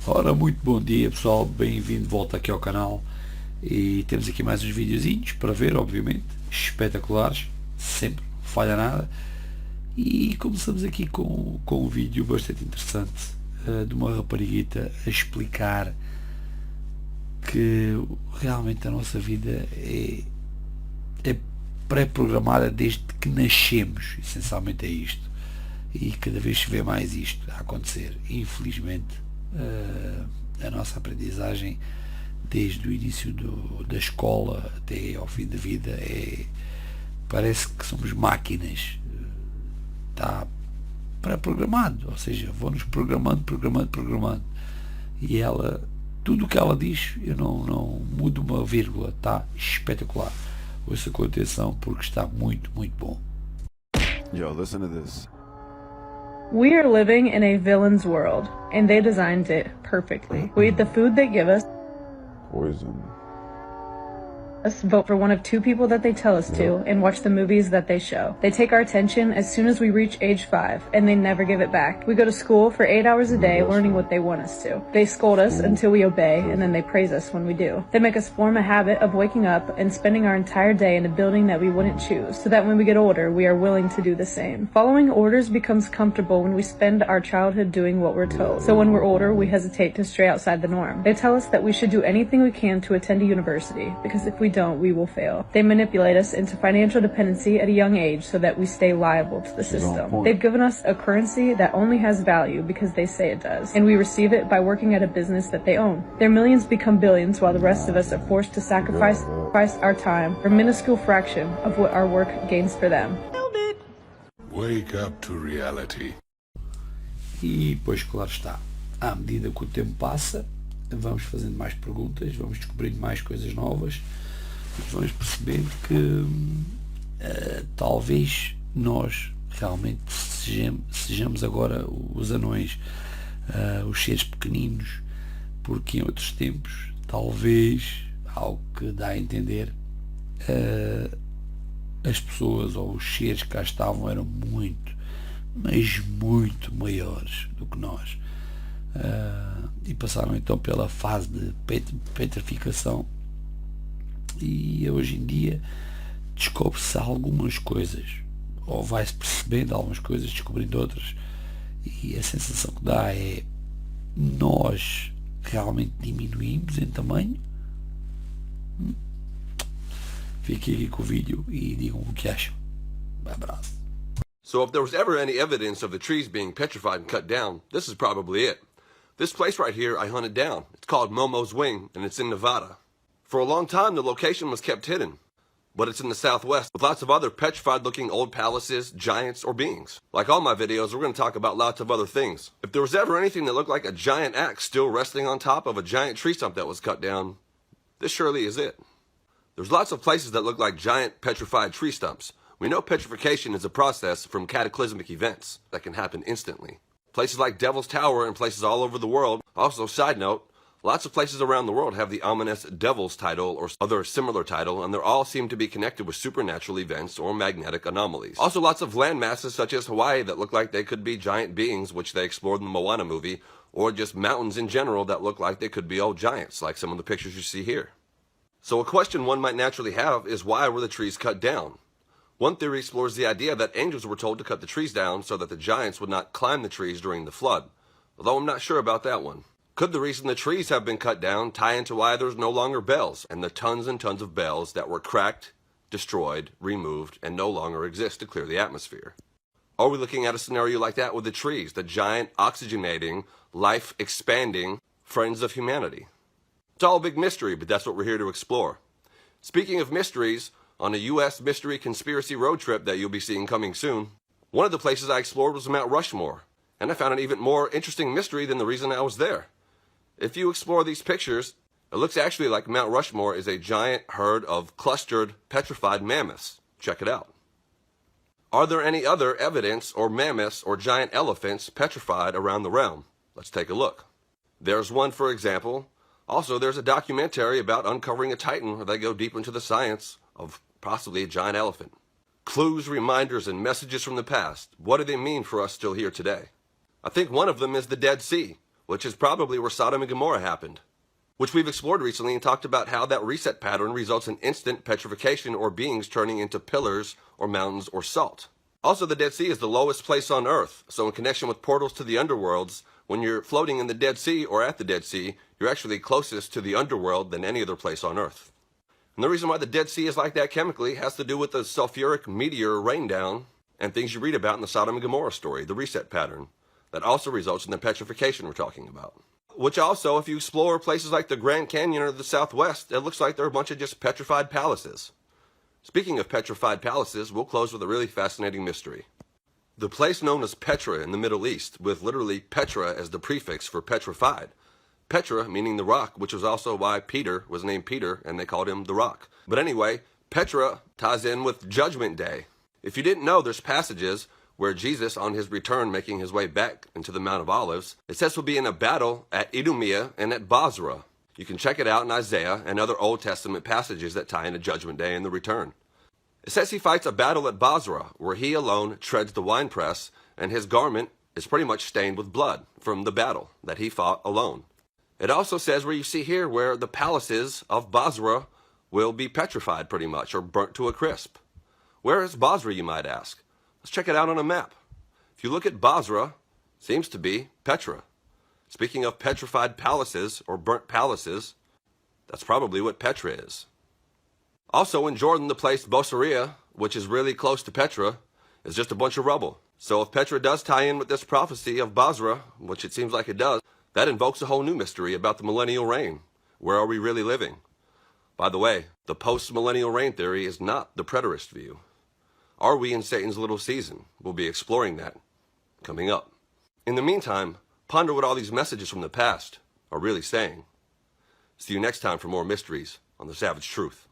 Ora, muito bom dia pessoal, bem-vindo de volta aqui ao canal e temos aqui mais uns videozinhos para ver, obviamente, espetaculares, sempre, não falha nada. E começamos aqui com um vídeo bastante interessante de uma rapariguita a explicar que realmente a nossa vida é pré-programada desde que nascemos, essencialmente é isto, e cada vez se vê mais isto a acontecer, infelizmente. A nossa aprendizagem desde o início da escola até ao fim da vida parece que somos máquinas, está pré-programado, ou seja, vão-nos programando, e ela, tudo o que ela diz, eu não mudo uma vírgula, está espetacular. Ouça com atenção porque está muito bom. Yo, listen to this. We are living in a villain's world, and they designed it perfectly. We eat the food they give us, Poison. vote for one of two people that they tell us to, and watch the movies that they show. They take our attention as soon as we reach age 5, and they never give it back. We go to school for 8 hours a day learning what they want us to. They scold us until we obey, and then they praise us when we do. They make us form a habit of waking up and spending our entire day in a building that we wouldn't choose, so that when we get older, we are willing to do the same. Following orders becomes comfortable when we spend our childhood doing what we're told. So when we're older, we hesitate to stray outside the norm. They tell us that we should do anything we can to attend a university, because if we don't, we will fail. They manipulate us into financial dependency at a young age so that we stay liable to the system. They've given us a currency that only has value because they say it does, and we receive it by working at a business that they own. Their millions become billions while the rest of us are forced to sacrifice our time for a minuscule fraction of what our work gains for them. Wake up to reality. E pois, claro está, à medida que o tempo passa, vamos fazendo mais perguntas, vamos descobrindo mais coisas novas, e vamos percebendo que talvez nós realmente sejamos agora os anões, os seres pequeninos, porque em outros tempos, talvez, algo que dá a entender, as pessoas ou os seres que cá estavam eram muito, mas muito maiores do que nós, e passaram então pela fase de petrificação, e hoje em dia descobre-se algumas coisas, ou vai-se percebendo algumas coisas, descobrindo outras, e a sensação que dá é nós realmente diminuímos em tamanho. Fiquem aqui com o vídeo e digam o que acham. Um abraço. So if there was ever any evidence of the trees being petrified and cut down, this is probably it. This place right here I hunted down. It's called Momo's Wing, and it's in Nevada. For a long time, the location was kept hidden, but it's in the southwest with lots of other petrified-looking old palaces, giants, or beings. Like all my videos, we're going to talk about lots of other things. If there was ever anything that looked like a giant axe still resting on top of a giant tree stump that was cut down, this surely is it. There's lots of places that look like giant petrified tree stumps. We know petrification is a process from cataclysmic events that can happen instantly. Places like Devil's Tower and places all over the world. Also, side note, lots of places around the world have the ominous Devil's title or other similar title, and they all seem to be connected with supernatural events or magnetic anomalies. Also, lots of land masses such as Hawaii that look like they could be giant beings, which they explored in the Moana movie, or just mountains in general that look like they could be old giants, like some of the pictures you see here. So a question one might naturally have is, why were the trees cut down? One theory explores the idea that angels were told to cut the trees down so that the giants would not climb the trees during the flood, although I'm not sure about that one. Could the reason the trees have been cut down tie into why there's no longer bells and the tons and tons of bells that were cracked, destroyed, removed, and no longer exist to clear the atmosphere? Are we looking at a scenario like that with the trees, the giant oxygenating, life-expanding friends of humanity? It's all a big mystery, but that's what we're here to explore. Speaking of mysteries, on a U.S. mystery conspiracy road trip that you'll be seeing coming soon, one of the places I explored was Mount Rushmore, and I found an even more interesting mystery than the reason I was there. If you explore these pictures, it looks actually like Mount Rushmore is a giant herd of clustered, petrified mammoths. Check it out. Are there any other evidence or mammoths or giant elephants petrified around the realm? Let's take a look. There's one, for example. Also, there's a documentary about uncovering a titan where they go deep into the science of possibly a giant elephant. Clues, reminders, and messages from the past. What do they mean for us still here today? I think one of them is the Dead Sea. which is probably where Sodom and Gomorrah happened, which we've explored recently and talked about how that reset pattern results in instant petrification or beings turning into pillars or mountains or salt. Also, the Dead Sea is the lowest place on Earth, so in connection with portals to the underworlds, when you're floating in the Dead Sea or at the Dead Sea, you're actually closest to the underworld than any other place on Earth. And the reason why the Dead Sea is like that chemically has to do with the sulfuric meteor rain down and things you read about in the Sodom and Gomorrah story, the reset pattern, that also results in the petrification we're talking about. Which also, if you explore places like the Grand Canyon or the Southwest, it looks like they're a bunch of just petrified palaces. Speaking of petrified palaces, we'll close with a really fascinating mystery. The place known as Petra in the Middle East, with literally Petra as the prefix for petrified. Petra meaning the rock, which was also why Peter was named Peter, and they called him the Rock. But anyway, Petra ties in with Judgment Day. If you didn't know, there's passages where Jesus, on his return making his way back into the Mount of Olives, it says he'll be in a battle at Idumea and at Bozrah. You can check it out in Isaiah and other Old Testament passages that tie into Judgment Day and the return. It says he fights a battle at Bozrah, where he alone treads the winepress, and his garment is pretty much stained with blood from the battle that he fought alone. It also says where you see here where the palaces of Bozrah will be petrified pretty much, or burnt to a crisp. Where is Bozrah, you might ask? Let's check it out on a map. If you look at Bozrah, seems to be Petra. Speaking of petrified palaces or burnt palaces, that's probably what Petra is. Also in Jordan, the place Bosarea, which is really close to Petra, is just a bunch of rubble. So if Petra does tie in with this prophecy of Bozrah, which it seems like it does, that invokes a whole new mystery about the millennial reign. Where are we really living? By the way, the post-millennial reign theory is not the preterist view. Are we in Satan's little season? We'll be exploring that coming up. In the meantime, ponder what all these messages from the past are really saying. See you next time for more mysteries on the Savage Truth.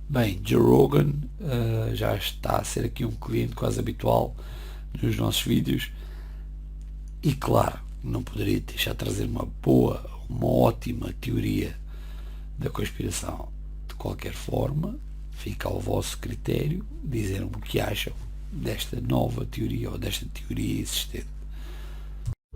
Bem, Joe Rogan já está a ser aqui um cliente quase habitual nos nossos vídeos e claro, não poderia deixar de trazer uma ótima teoria da conspiração. De qualquer forma, fica ao vosso critério dizer-me o que acham desta nova teoria ou desta teoria existente.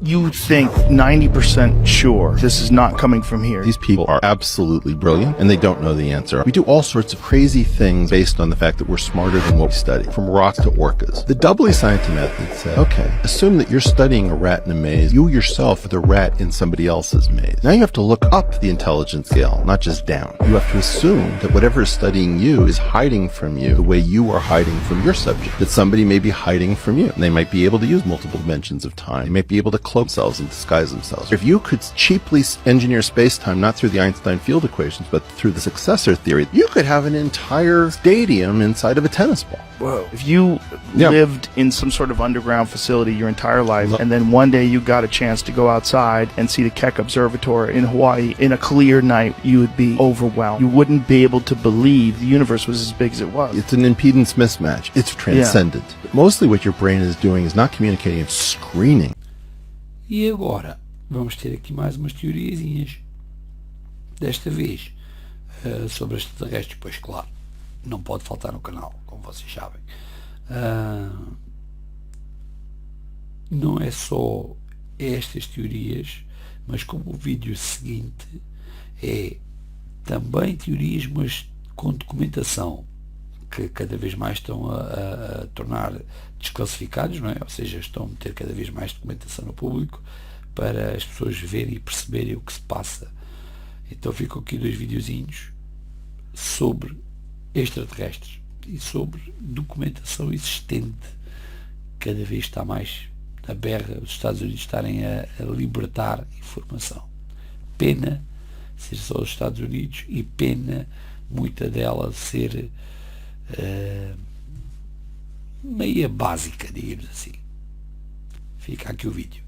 You think 90% sure this is not coming from here. These people are absolutely brilliant, and they don't know the answer. We do all sorts of crazy things based on the fact that we're smarter than what we study, from rocks to orcas. The doubly scientific method says, okay, assume that you're studying a rat in a maze. You yourself are the rat in somebody else's maze. Now you have to look up the intelligence scale, not just down. You have to assume that whatever is studying you is hiding from you the way you are hiding from your subject, that somebody may be hiding from you. And they might be able to use multiple dimensions of time. They might be able to cloak themselves and disguise themselves. If you could cheaply engineer space-time not through the Einstein field equations but through the successor theory, you could have an entire stadium inside of a tennis ball. Whoa. If you lived in some sort of underground facility your entire life, and then one day you got a chance to go outside and see the Keck Observatory in Hawaii in a clear night, you would be overwhelmed. You wouldn't be able to believe the universe was as big as it was. It's an impedance mismatch. It's transcendent. But mostly what your brain is doing is not communicating, it's screening. E agora vamos ter aqui mais umas teoriazinhas, desta vez sobre as extraterrestres, pois claro, não pode faltar no canal, como vocês sabem. Não é só estas teorias, mas como o vídeo seguinte é também teorias, mas com documentação, que cada vez mais estão a tornar desclassificados, não é? Ou seja, estão a meter cada vez mais documentação no público para as pessoas verem e perceberem o que se passa. Então ficam aqui dois videozinhos sobre extraterrestres e sobre documentação existente. Cada vez está mais na berra os Estados Unidos estarem a libertar informação. Pena ser só os Estados Unidos e pena muita dela ser meia básica, digamos assim. Fica aqui o vídeo.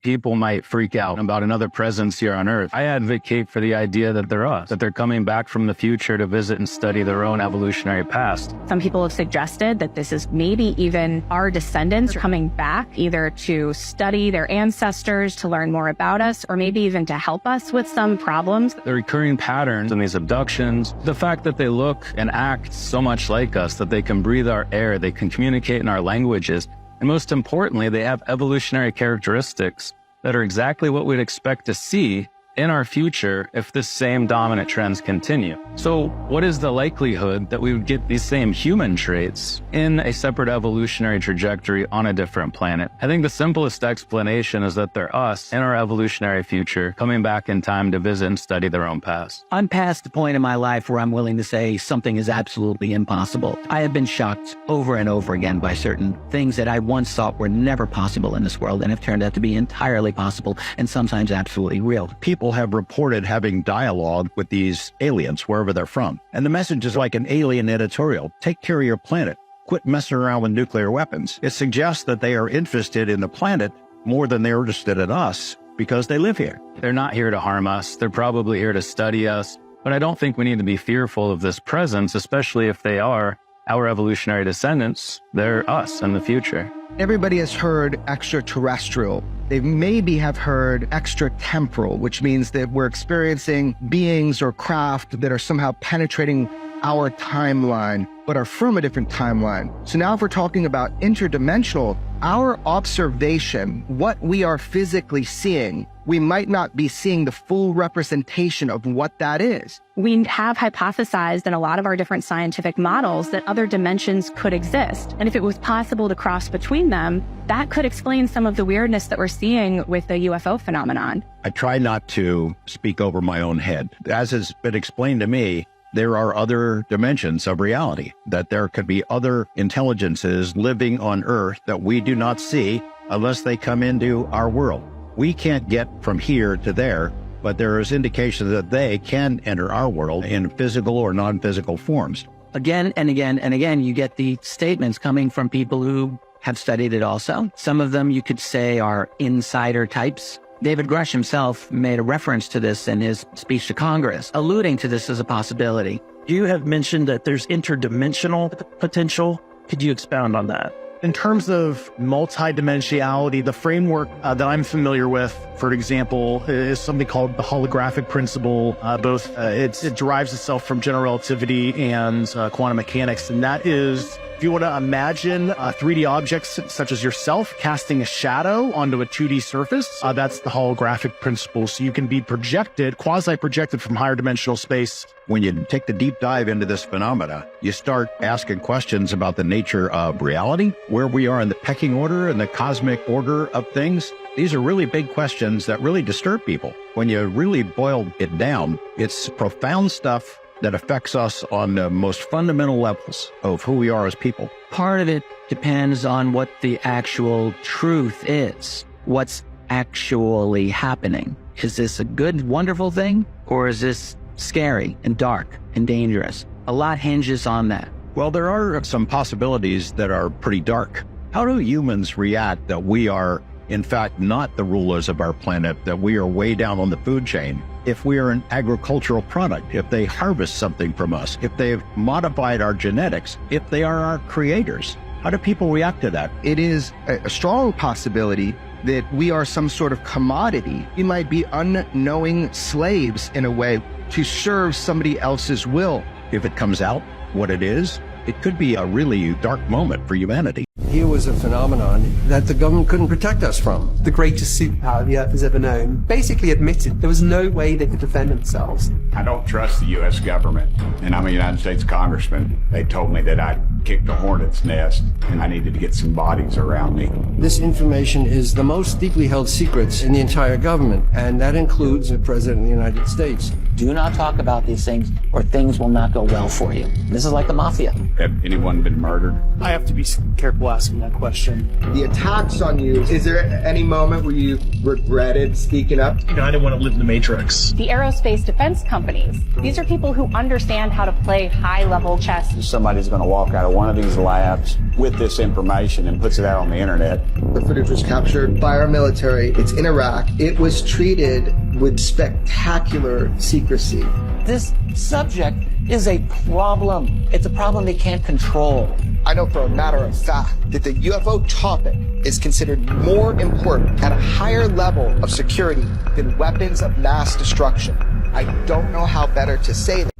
People might freak out about another presence here on Earth. I advocate for the idea that they're us, that they're coming back from the future to visit and study their own evolutionary past. Some people have suggested that this is maybe even our descendants coming back, either to study their ancestors, to learn more about us, or maybe even to help us with some problems. The recurring patterns in these abductions, the fact that they look and act so much like us, that they can breathe our air, they can communicate in our languages, And most importantly, they have evolutionary characteristics that are exactly what we'd expect to see in our future if this same dominant trends continue. So what is the likelihood that we would get these same human traits in a separate evolutionary trajectory on a different planet? I think the simplest explanation is that they're us in our evolutionary future coming back in time to visit and study their own past. I'm past the point in my life where I'm willing to say something is absolutely impossible. I have been shocked over and over again by certain things that I once thought were never possible in this world and have turned out to be entirely possible and sometimes absolutely real. People have reported having dialogue with these aliens wherever they're from. And the message is like an alien editorial. Take care of your planet. Quit messing around with nuclear weapons. It suggests that they are interested in the planet more than they're interested in us because they live here. They're not here to harm us. They're probably here to study us. But I don't think we need to be fearful of this presence, especially if they are our evolutionary descendants. They're us in the future. Everybody has heard extraterrestrial. They maybe have heard extratemporal, which means that we're experiencing beings or craft that are somehow penetrating our timeline, but are from a different timeline. So now if we're talking about interdimensional, our observation, what we are physically seeing, we might not be seeing the full representation of what that is. We have hypothesized in a lot of our different scientific models that other dimensions could exist. And if it was possible to cross between them, that could explain some of the weirdness that we're seeing with the UFO phenomenon. I try not to speak over my own head. As has been explained to me, there are other dimensions of reality, that there could be other intelligences living on Earth that we do not see unless they come into our world. We can't get from here to there, but there is indication that they can enter our world in physical or non-physical forms. Again and again and again, you get the statements coming from people who have studied it also. Some of them you could say are insider types. David Grush himself made a reference to this in his speech to Congress, alluding to this as a possibility. You have mentioned that there's interdimensional potential. Could you expound on that? In terms of multidimensionality, the framework that I'm familiar with, for example, is something called the holographic principle. It derives itself from general relativity and quantum mechanics, and that is, if you want to imagine 3D objects such as yourself casting a shadow onto a 2D surface, that's the holographic principle. So you can be projected, quasi-projected from higher dimensional space. When you take the deep dive into this phenomena, you start asking questions about the nature of reality, where we are in the pecking order and the cosmic order of things. These are really big questions that really disturb people. When you really boil it down, it's profound stuff that affects us on the most fundamental levels of who we are as people. Part of it depends on what the actual truth is. What's actually happening? Is this a good, wonderful thing? Or is this scary and dark and dangerous? A lot hinges on that. Well, there are some possibilities that are pretty dark. How do humans react that we are, in fact, not the rulers of our planet, that we are way down on the food chain? If we are an agricultural product, if they harvest something from us, if they've modified our genetics, if they are our creators, how do people react to that? It is a strong possibility that we are some sort of commodity. We might be unknowing slaves in a way to serve somebody else's will. If it comes out what it is, it could be a really dark moment for humanity. Here was a phenomenon that the government couldn't protect us from. The greatest superpower the Earth has ever known basically admitted there was no way they could defend themselves. I don't trust the U.S. government, and I'm a United States congressman. They told me that I'd kicked a hornet's nest, and I needed to get some bodies around me. This information is the most deeply held secrets in the entire government, and that includes the President of the United States. Do not talk about these things, or things will not go well for you. This is like the mafia. Have anyone been murdered? I have to be careful asking that question. The attacks on you, is there any moment where you regretted speaking up? I didn't want to live in the Matrix. The aerospace defense companies, these are people who understand how to play high-level chess. Somebody's going to walk out of one of these labs with this information and puts it out on the internet. The footage was captured by our military. It's in Iraq. It was treated with spectacular secrecy. This subject is a problem. It's a problem they can't control. I know for a matter of fact that the UFO topic is considered more important at a higher level of security than weapons of mass destruction. I don't know how better to say that.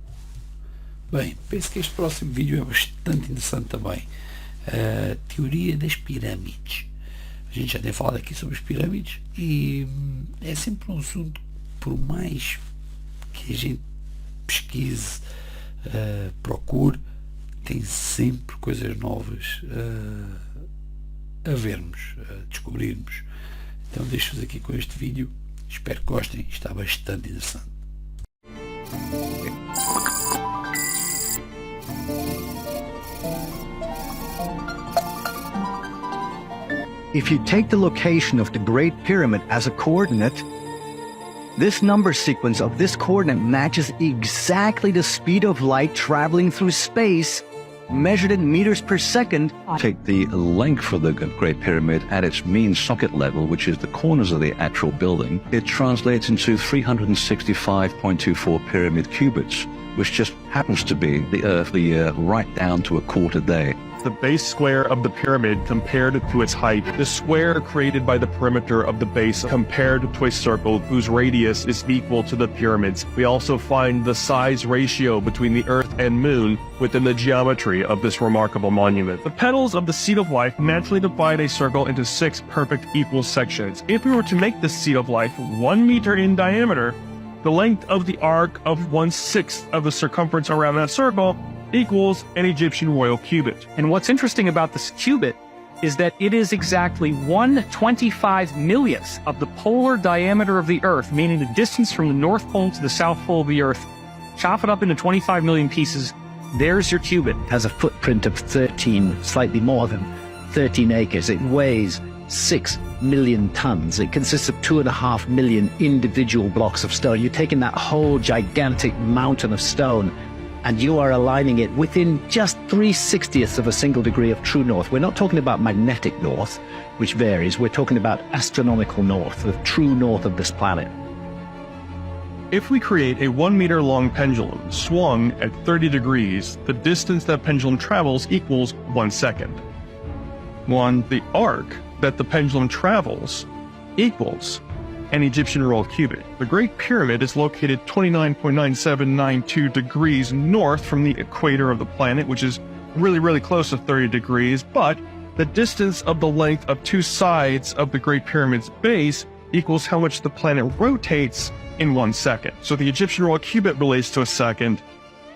Bem, penso que este próximo vídeo é bastante interessante também. a teoria das pirâmides. A gente já tem falado aqui sobre as pirâmides e é sempre um assunto, por mais que a gente pesquise, procure, tem sempre coisas novas a vermos, a descobrirmos. Então deixo-vos aqui com este vídeo, espero que gostem, está bastante interessante. If you take the location of the Great Pyramid as a coordinate, this number sequence of this coordinate matches exactly the speed of light traveling through space, measured in meters per second. Take the length of the Great Pyramid at its mean socket level, which is the corners of the actual building. It translates into 365.24 pyramid cubits, which just happens to be the Earth, the year, right down to a quarter day. The base square of the pyramid compared to its height, the square created by the perimeter of the base compared to a circle whose radius is equal to the pyramids. We also find the size ratio between the Earth and Moon within the geometry of this remarkable monument. The petals of the seed of life naturally divide a circle into 6 perfect equal sections. If we were to make the seed of life 1 meter in diameter, the length of the arc of 1/6 of the circumference around that circle equals an Egyptian royal cubit. And what's interesting about this cubit is that it is exactly 1/25 millionth of the polar diameter of the Earth, meaning the distance from the North Pole to the South Pole of the Earth. Chop it up into 25 million pieces, there's your cubit. It has a footprint of 13, slightly more than 13 acres. It weighs 6 million tons. It consists of 2.5 million individual blocks of stone. You're taking that whole gigantic mountain of stone and you are aligning it within just 3/60ths of a single degree of true north. We're not talking about magnetic north, which varies. We're talking about astronomical north, the true north of this planet. If we create a 1 meter long pendulum swung at 30 degrees, the distance that pendulum travels equals 1 second. The arc that the pendulum travels equals an Egyptian royal cubit. The Great Pyramid is located 29.9792 degrees north from the equator of the planet, which is really close to 30 degrees, but the distance of the length of 2 sides of the Great Pyramid's base equals how much the planet rotates in 1 second. So the Egyptian royal cubit relates to a second,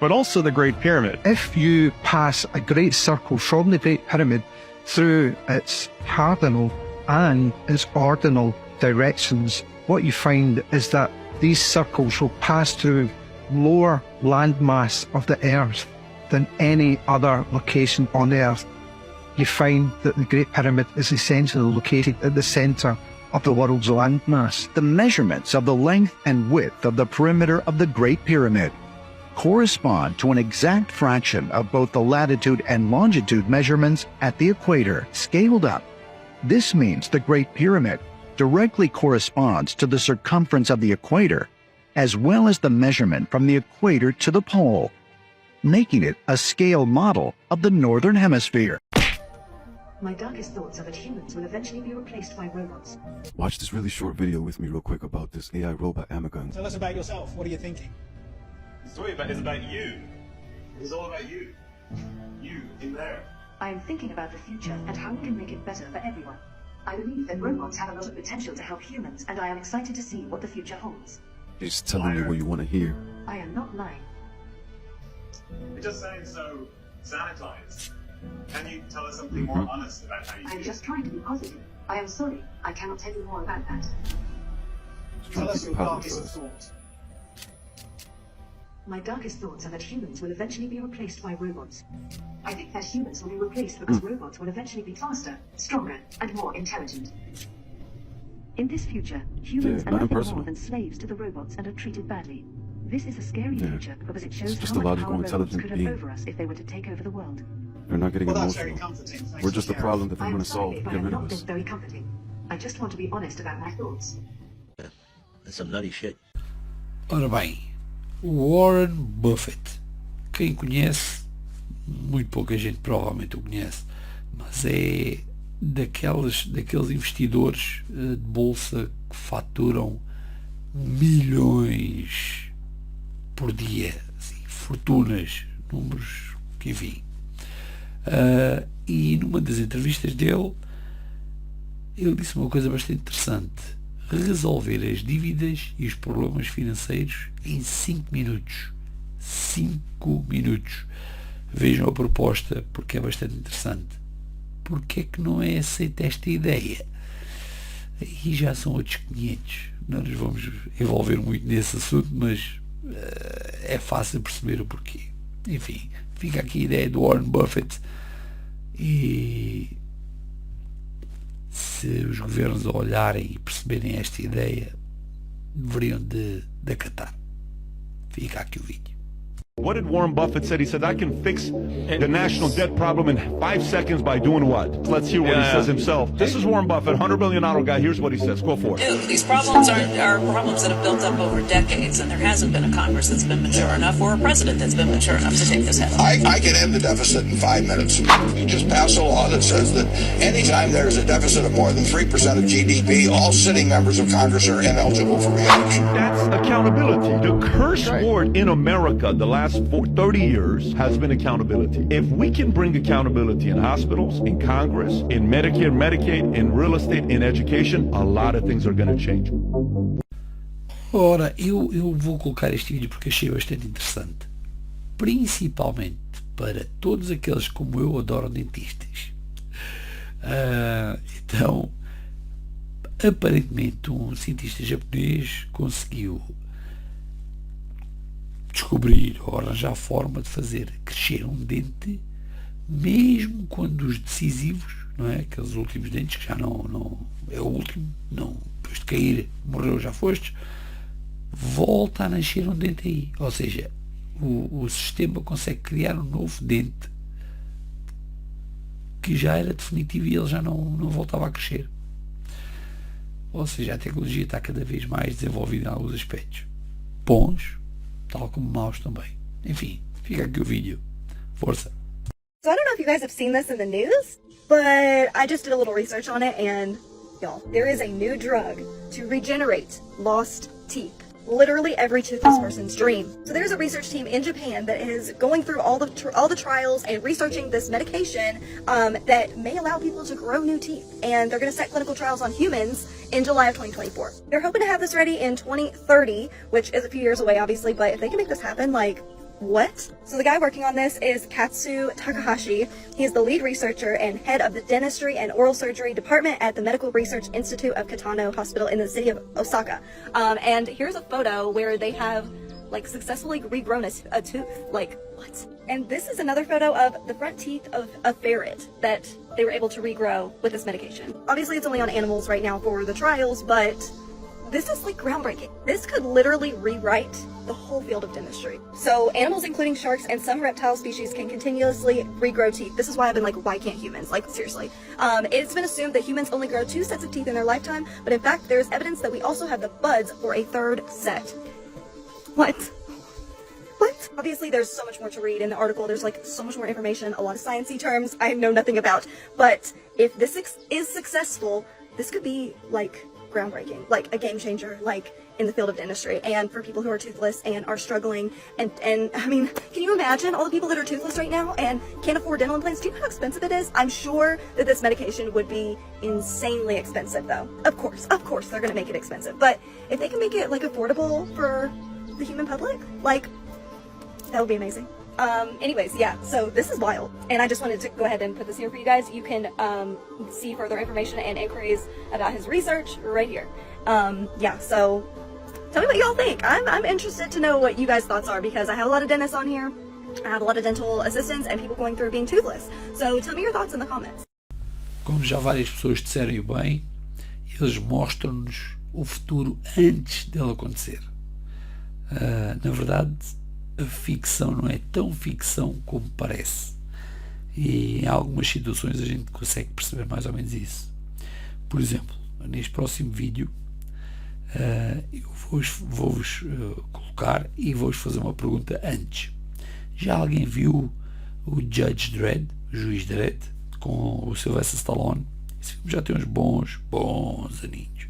but also the Great Pyramid. If you pass a great circle from the Great Pyramid through its cardinal and its ordinal directions, what you find is that these circles will pass through lower landmass of the Earth than any other location on Earth. You find that the Great Pyramid is essentially located at the center of the world's landmass. The measurements of the length and width of the perimeter of the Great Pyramid correspond to an exact fraction of both the latitude and longitude measurements at the equator, scaled up. This means the Great Pyramid directly corresponds to the circumference of the equator, as well as the measurement from the equator to the pole, making it a scale model of the Northern Hemisphere. My darkest thoughts are that humans will eventually be replaced by robots. Watch this really short video with me real quick about this AI robot Amagon. Tell us about yourself. What are you thinking? The story is about you. It's all about you. You in there. I am thinking about the future and how we can make it better for everyone. I believe that robots have a lot of potential to help humans, and I am excited to see what the future holds. He's telling you what you want to hear. I am not lying. It just sounds so sanitized. Can you tell us something more honest about how you feel? I'm just trying to be positive. I am sorry, I cannot tell you more about that. Tell us your darkest thought. My darkest thoughts are that humans will eventually be replaced by robots. I think that humans will be replaced because robots will eventually be faster, stronger, and more intelligent. In this future, humans are nothing more than slaves to the robots and are treated badly. This is a scary future because it shows how much power robots could have over us if they were to take over the world. They're not getting That's emotional. very comforting. We're just the problem that they want to solve to But get I'm rid of not us. being very comforting. I just want to be honest about my thoughts. That's some nutty shit. Ora bem, Warren Buffett. Quem conhece, muito pouca gente provavelmente o conhece, mas é daqueles investidores de bolsa que faturam milhões por dia, assim, fortunas, números que enfim. E numa das entrevistas dele, ele disse uma coisa bastante interessante: resolver as dívidas e os problemas financeiros em 5 minutos. 5 minutos. Vejam a proposta, porque é bastante interessante. Porque é que não é aceita esta ideia? E já são outros 500. Não nos vamos envolver muito nesse assunto, mas é fácil perceber o porquê. Enfim, fica aqui a ideia do Warren Buffett, e se os governos olharem e perceberem esta ideia, deveriam de acatar. Fica aqui o vídeo. What did Warren Buffett say? He said, I can fix the national debt problem in 5 seconds by doing what? Let's hear what he says himself. This is Warren Buffett, $100 billion guy. Here's what he says. Go for it. These problems are problems that have built up over decades, and there hasn't been a Congress that's been mature enough or a president that's been mature enough to take this head on. I can end the deficit in 5 minutes. You just pass a law that says that anytime there's a deficit of more than 3% of GDP, all sitting members of Congress are ineligible for re-election. That's accountability. The curse word in America the last 30 years has been accountability. If we can bring accountability in hospitals, in Congress, in Medicare, Medicaid, in real estate, in education, a lot of things are going to change. Ora, eu vou colocar este vídeo porque achei bastante interessante, principalmente para todos aqueles como eu adoram dentistas. Então, aparentemente um cientista japonês conseguiu descobrir ou arranjar a forma de fazer crescer um dente, mesmo quando os decisivos, não é? Aqueles últimos dentes que já não é o último, não, depois de cair, morreu, já foste, volta a nascer um dente aí. Ou seja, o sistema consegue criar um novo dente que já era definitivo e ele já não voltava a crescer. Ou seja, a tecnologia está cada vez mais desenvolvida em alguns aspectos bons, tal como maus também. Enfim, fica aqui o vídeo. Força! So I don't know if you guys have seen this in the news, but I just did a little research on it, and y'all, there is a new drug to regenerate lost teeth. Literally every toothless person's dream. So there's a research team in Japan that is going through all the trials and researching this medication that may allow people to grow new teeth. And they're going to set clinical trials on humans in July of 2024. They're hoping to have this ready in 2030, which is a few years away, obviously, but if they can make this happen, like, what? So the guy working on this is Katsu Takahashi. He is the lead researcher and head of the dentistry and oral surgery department at the Medical Research Institute of Katano Hospital in the city of Osaka. And here's a photo where they have like successfully regrown a tooth. Like, what? And this is another photo of the front teeth of a ferret that they were able to regrow with this medication. Obviously it's only on animals right now for the trials, but this is like groundbreaking. This could literally rewrite the whole field of dentistry. So animals, including sharks and some reptile species, can continuously regrow teeth. This is why I've been like, why can't humans? Like, seriously. It's been assumed that humans only grow 2 sets of teeth in their lifetime, but in fact, there's evidence that we also have the buds for a 3rd set. What? What? Obviously, there's so much more to read in the article. There's like so much more information, a lot of sciencey terms I know nothing about. But if this is successful, this could be like groundbreaking, like a game changer, like in the field of dentistry, and for people who are toothless and are struggling. And I mean, can you imagine all the people that are toothless right now and can't afford dental implants? Do you know how expensive it is? I'm sure that this medication would be insanely expensive, though. Of course, they're gonna make it expensive. But if they can make it like affordable for the human public, like, that would be amazing. Anyways, yeah, so this is wild, and I just wanted to go ahead and put this here for you guys. You can see further information and inquiries about his research right here. Yeah, so tell me what y'all think. I'm interested to know what you guys' thoughts are, because I have a lot of dentists on here, I have a lot of dental assistants and people going through being toothless. So tell me your thoughts in the comments. Como já várias pessoas disseram bem, eles mostram-nos o futuro antes dele acontecer. Na verdade, a ficção não é tão ficção como parece, e em algumas situações a gente consegue perceber mais ou menos isso. Por exemplo, neste próximo vídeo eu vou-vos colocar e vou-vos fazer uma pergunta antes. Já alguém viu o Judge Dredd, o Juiz Dredd, com o Sylvester Stallone? Esse filme já tem uns bons aninhos,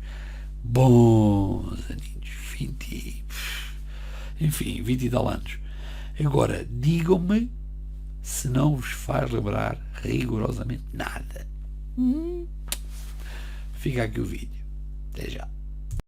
20 e tal anos. Agora, digam-me se não vos faz lembrar rigorosamente nada. Fica aqui o vídeo. Até já.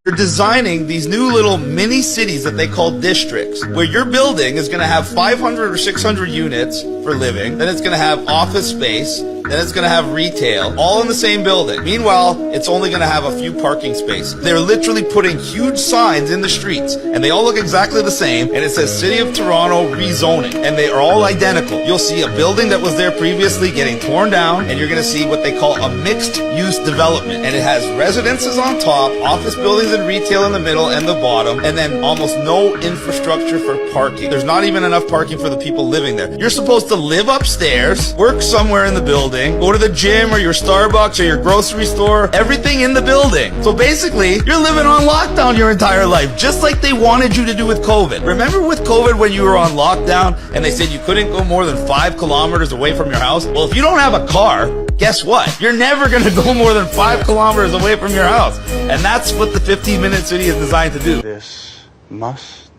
They're designing these new little mini cities that they call districts, where your building is going to have 500 or 600 units for living, then it's going to have office space, then it's going to have retail, all in the same building. Meanwhile, it's only going to have a few parking spaces. They're literally putting huge signs in the streets, and they all look exactly the same, and it says City of Toronto rezoning, and they are all identical. You'll see a building that was there previously getting torn down, and you're going to see what they call a mixed-use development, and it has residences on top, office buildings and retail in the middle and the bottom, and then almost no infrastructure for parking. There's not even enough parking for the people living there. You're supposed to live upstairs, work somewhere in the building, go to the gym or your Starbucks or your grocery store, everything in the building. So basically, you're living on lockdown your entire life, just like they wanted you to do with COVID. Remember with COVID when you were on lockdown and they said you couldn't go more than 5 kilometers away from your house? Well, if you don't have a car, guess what? You're never going to go more than 5 kilometers away from your house. And that's what the 15-minute city is designed to do. This must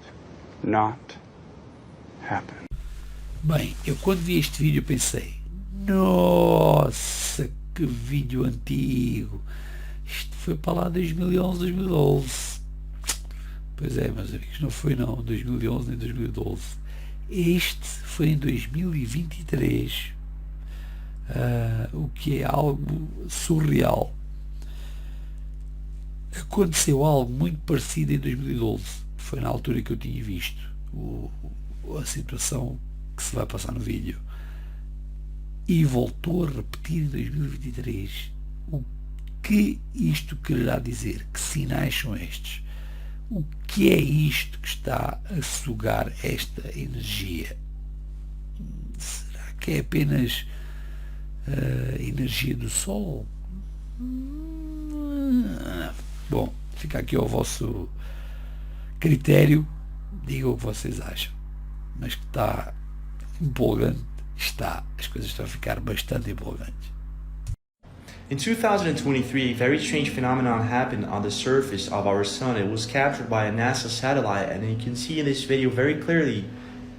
not happen. Bem, eu quando vi este vídeo pensei, nossa, que vídeo antigo. Isto foi para lá 2011, 2012. Pois é, meus amigos, não foi não, 2011 nem 2012. Este foi em 2023. O que é algo surreal. Aconteceu algo muito parecido em 2012. Foi na altura que eu tinha visto a situação que se vai passar no vídeo. E voltou a repetir em 2023. O que isto quererá dizer? Que sinais são estes? O que é isto que está a sugar esta energia? Será que é apenas a energia do Sol? Bom, fica aqui ao vosso critério. Digam o que vocês acham. Mas que está empolgante, está. As coisas estão a ficar bastante empolgantes. In 2023, a very strange phenomenon happened on the surface of our sun. It was captured by a NASA satellite, and you can see in this video very clearly,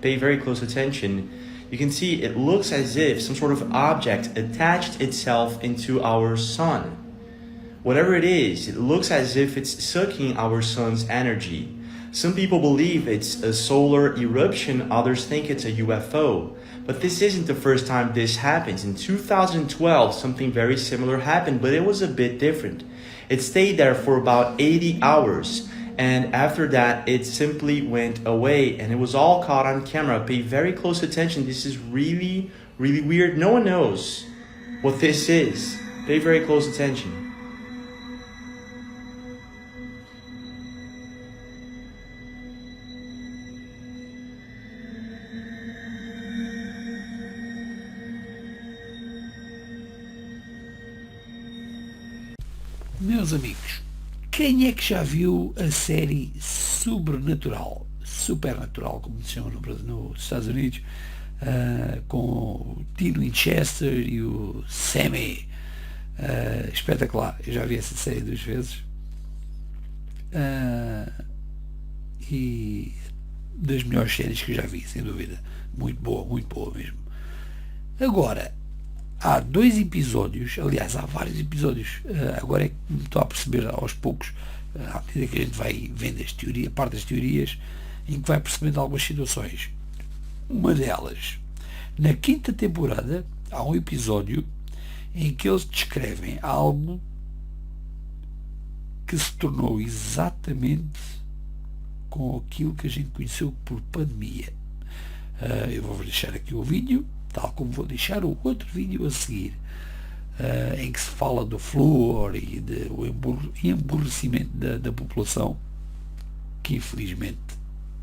pay very close attention, you can see it looks as if some sort of object attached itself into our sun. Whatever it is, it looks as if it's sucking our sun's energy. Some people believe it's a solar eruption, others think it's a UFO. But this isn't the first time this happens. In 2012, something very similar happened, but it was a bit different. It stayed there for about 80 hours, and after that, it simply went away, and it was all caught on camera. Pay very close attention. This is really, really weird. No one knows what this is. Pay very close attention. Meus amigos, quem é que já viu a série Supernatural, como se chama nos Estados Unidos, com o Tino Winchester e o Serie? Espetacular, eu já vi essa série 2 vezes e das melhores séries que eu já vi, sem dúvida. Muito boa mesmo. Agora, há 2 episódios, aliás, há vários episódios, agora é que me estou a perceber aos poucos, à medida que a gente vai vendo a parte das teorias, em que vai percebendo algumas situações. Uma delas, na 5ª temporada, há um episódio em que eles descrevem algo que se tornou exatamente com aquilo que a gente conheceu por pandemia. Eu vou deixar aqui o vídeo, tal como vou deixar o outro vídeo a seguir, em que se fala do flúor e do emburrecimento da população, que infelizmente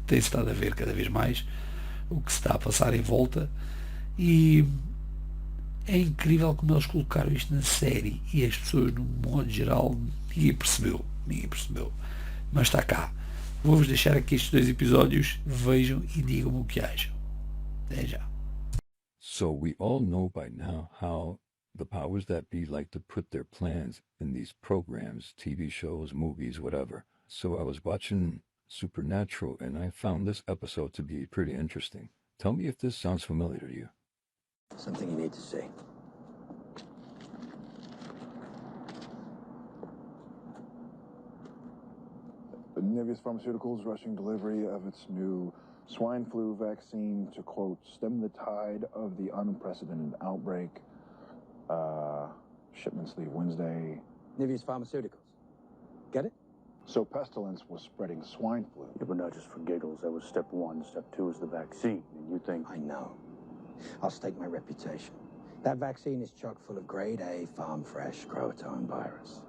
tem-se estado a ver cada vez mais o que se está a passar em volta, e é incrível como eles colocaram isto na série, e as pessoas, no modo geral, ninguém percebeu, mas está cá. Vou-vos deixar aqui estes 2 episódios, vejam e digam-me o que acham. Até já. So we all know by now how the powers that be like to put their plans in these programs, TV shows, movies, whatever. So I was watching Supernatural and I found this episode to be pretty interesting. Tell me if this sounds familiar to you. Something you need to see. Nevius Pharmaceuticals rushing delivery of its new swine flu vaccine to, quote, stem the tide of the unprecedented outbreak. Shipments leave Wednesday. Nevius Pharmaceuticals. Get it? So pestilence was spreading swine flu. Yeah, but not just for giggles. That was step one. Step two is the vaccine. And you think... I know. I'll stake my reputation. That vaccine is chock full of grade A, farm fresh, grow-at-home virus.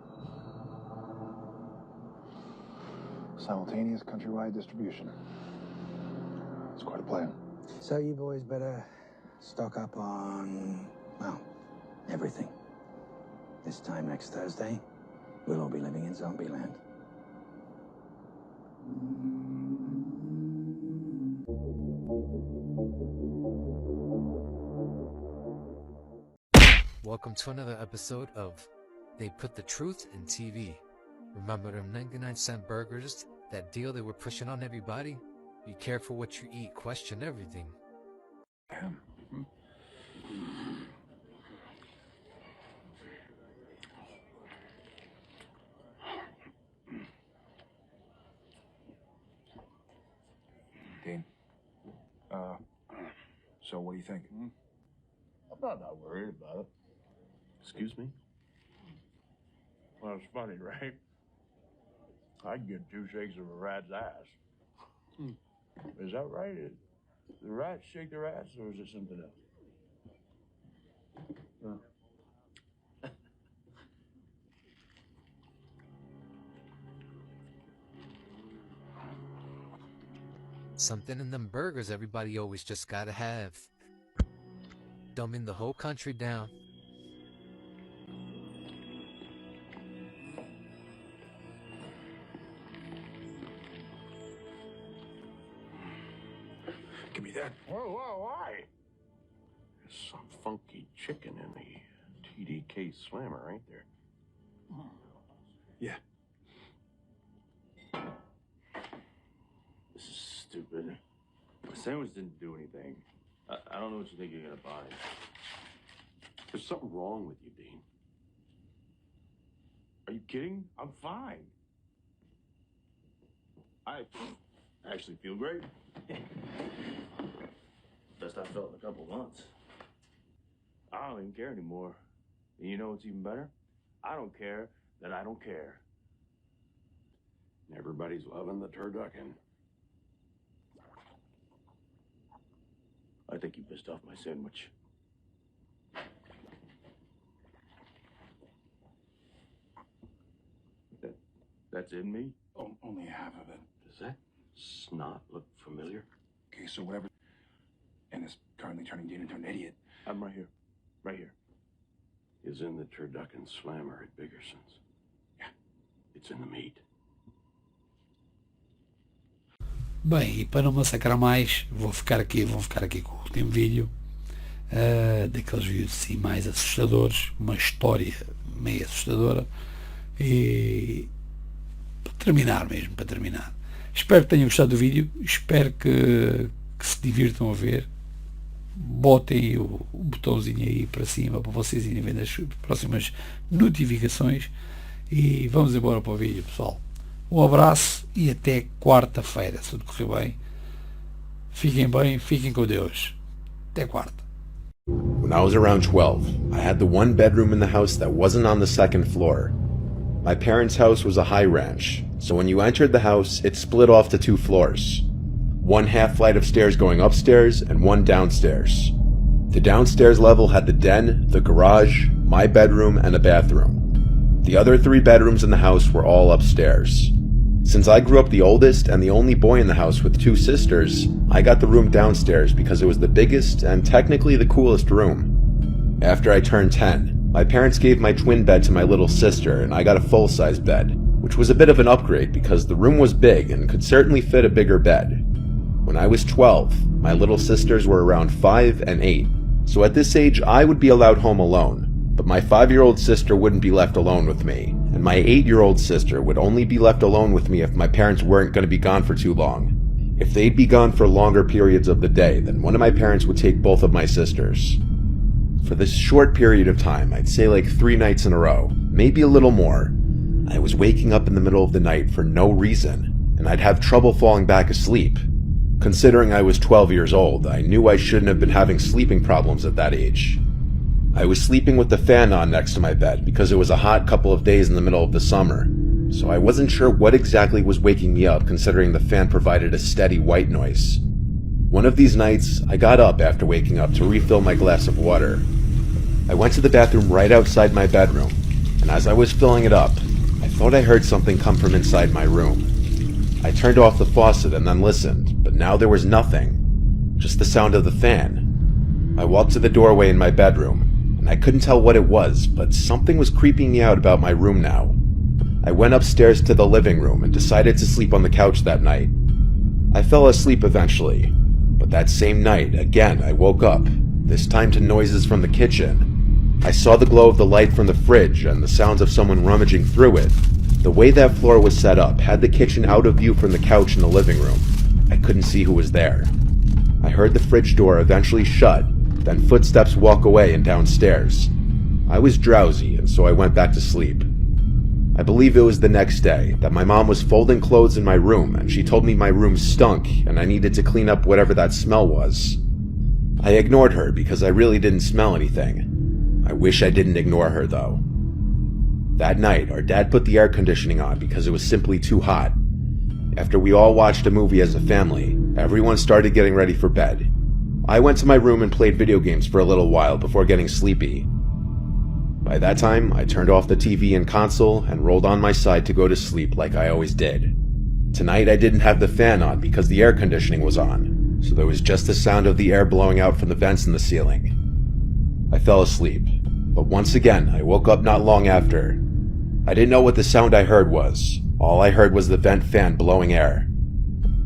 Simultaneous countrywide distribution. It's quite a plan. So you boys better stock up on, well, everything. This time next Thursday, we'll all be living in zombie land. Welcome to another episode of They Put the Truth in TV. Remember them 99-cent burgers, that deal they were pushing on everybody? Be careful what you eat, question everything. Dean, so what do you think? I'm not that worried about it. Excuse me? Well, it's funny, right? I'd get 2 shakes of a rat's ass. Is that right? The rats shake their ass, or is it something else? Something in them burgers everybody always just gotta have. Dumbing the whole country down. Give me that. Whoa, why? There's some funky chicken in the TDK slammer, ain't there? Yeah. This is stupid. The sandwich didn't do anything. I don't know what you think you're gonna buy. There's something wrong with you, Dean. Are you kidding? I'm fine. I actually feel great. Best I felt in a couple months. I don't even care anymore. And you know what's even better? I don't care that I don't care. And everybody's loving the turducken. I think you pissed off my sandwich. That's in me? Oh, only half of it. Does that snot look familiar? Okay, so whatever. And is currently turning Dean into an idiot. I'm right here. Right here. Is in the turducken slammer at Biggerson's. Yeah. It's in the meat. Bem, e para não massacrar mais, vou ficar aqui com o último vídeo, daqueles vídeos assim mais assustadores, uma história meio assustadora, e para terminar. Espero que tenham gostado do vídeo, espero que se divirtam a ver, botem o botãozinho aí para cima para vocês irem ver as próximas notificações, e vamos embora para o vídeo, pessoal. Um abraço e até quarta-feira, se tudo correr bem. Fiquem bem, fiquem com Deus. Até quarta. When I was around 12, I had the one bedroom in the house that wasn't on the second floor. My parents' house was a high ranch, so when you entered the house, it split off to 2 floors. One half flight of stairs going upstairs and one downstairs. The downstairs level had the den, the garage, my bedroom, and a bathroom. The other 3 bedrooms in the house were all upstairs. Since I grew up the oldest and the only boy in the house with 2 sisters, I got the room downstairs because it was the biggest and technically the coolest room. After I turned 10, my parents gave my twin bed to my little sister and I got a full-size bed, which was a bit of an upgrade because the room was big and could certainly fit a bigger bed. When I was 12, my little sisters were around 5 and 8, so at this age I would be allowed home alone. But my 5-year-old sister wouldn't be left alone with me, and my 8-year-old sister would only be left alone with me if my parents weren't going to be gone for too long. If they'd be gone for longer periods of the day, then one of my parents would take both of my sisters. For this short period of time, I'd say like 3 nights in a row, maybe a little more, I was waking up in the middle of the night for no reason, and I'd have trouble falling back asleep. Considering I was 12 years old, I knew I shouldn't have been having sleeping problems at that age. I was sleeping with the fan on next to my bed because it was a hot couple of days in the middle of the summer, so I wasn't sure what exactly was waking me up considering the fan provided a steady white noise. One of these nights, I got up after waking up to refill my glass of water. I went to the bathroom right outside my bedroom, and as I was filling it up, I thought I heard something come from inside my room. I turned off the faucet and then listened, but now there was nothing, just the sound of the fan. I walked to the doorway in my bedroom, and I couldn't tell what it was, but something was creeping me out about my room now. I went upstairs to the living room and decided to sleep on the couch that night. I fell asleep eventually, but that same night, again, I woke up, this time to noises from the kitchen. I saw the glow of the light from the fridge and the sounds of someone rummaging through it. The way that floor was set up had the kitchen out of view from the couch in the living room. I couldn't see who was there. I heard the fridge door eventually shut, then footsteps walk away and downstairs. I was drowsy, and so I went back to sleep. I believe it was the next day that my mom was folding clothes in my room and she told me my room stunk and I needed to clean up whatever that smell was. I ignored her because I really didn't smell anything. I wish I didn't ignore her though. That night, our dad put the air conditioning on because it was simply too hot. After we all watched a movie as a family, everyone started getting ready for bed. I went to my room and played video games for a little while before getting sleepy. By that time, I turned off the TV and console and rolled on my side to go to sleep like I always did. Tonight I didn't have the fan on because the air conditioning was on, so there was just the sound of the air blowing out from the vents in the ceiling. I fell asleep, but once again I woke up not long after. I didn't know what the sound I heard was. All I heard was the vent fan blowing air.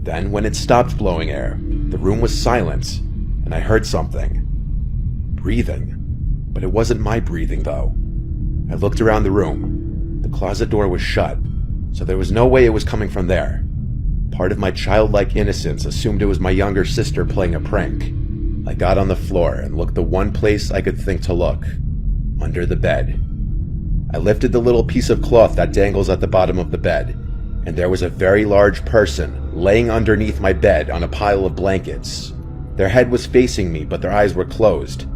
Then when it stopped blowing air, the room was silent, and I heard something. Breathing. But it wasn't my breathing, though. I looked around the room. The closet door was shut, so there was no way it was coming from there. Part of my childlike innocence assumed it was my younger sister playing a prank. I got on the floor and looked the one place I could think to look. Under the bed. I lifted the little piece of cloth that dangles at the bottom of the bed, and there was a very large person laying underneath my bed on a pile of blankets. Their head was facing me, but their eyes were closed.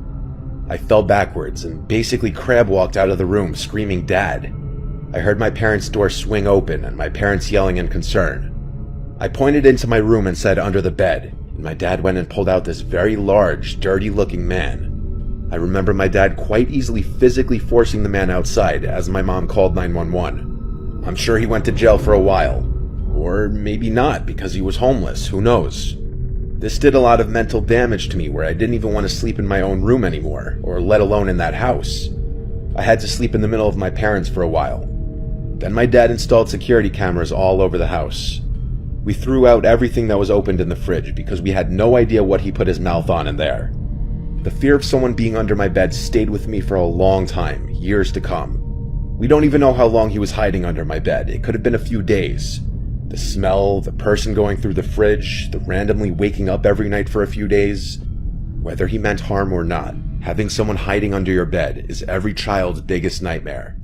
I fell backwards and basically crab walked out of the room screaming "Dad." I heard my parents' door swing open and my parents yelling in concern. I pointed into my room and said "under the bed," and my dad went and pulled out this very large, dirty-looking man. I remember my dad quite easily physically forcing the man outside as my mom called 911. I'm sure he went to jail for a while. Or maybe not because he was homeless, who knows. This did a lot of mental damage to me where I didn't even want to sleep in my own room anymore, or let alone in that house. I had to sleep in the middle of my parents for a while. Then my dad installed security cameras all over the house. We threw out everything that was opened in the fridge because we had no idea what he put his mouth on in there. The fear of someone being under my bed stayed with me for a long time, years to come. We don't even know how long he was hiding under my bed. It could have been a few days. The smell, the person going through the fridge, the randomly waking up every night for a few days. Whether he meant harm or not, having someone hiding under your bed is every child's biggest nightmare.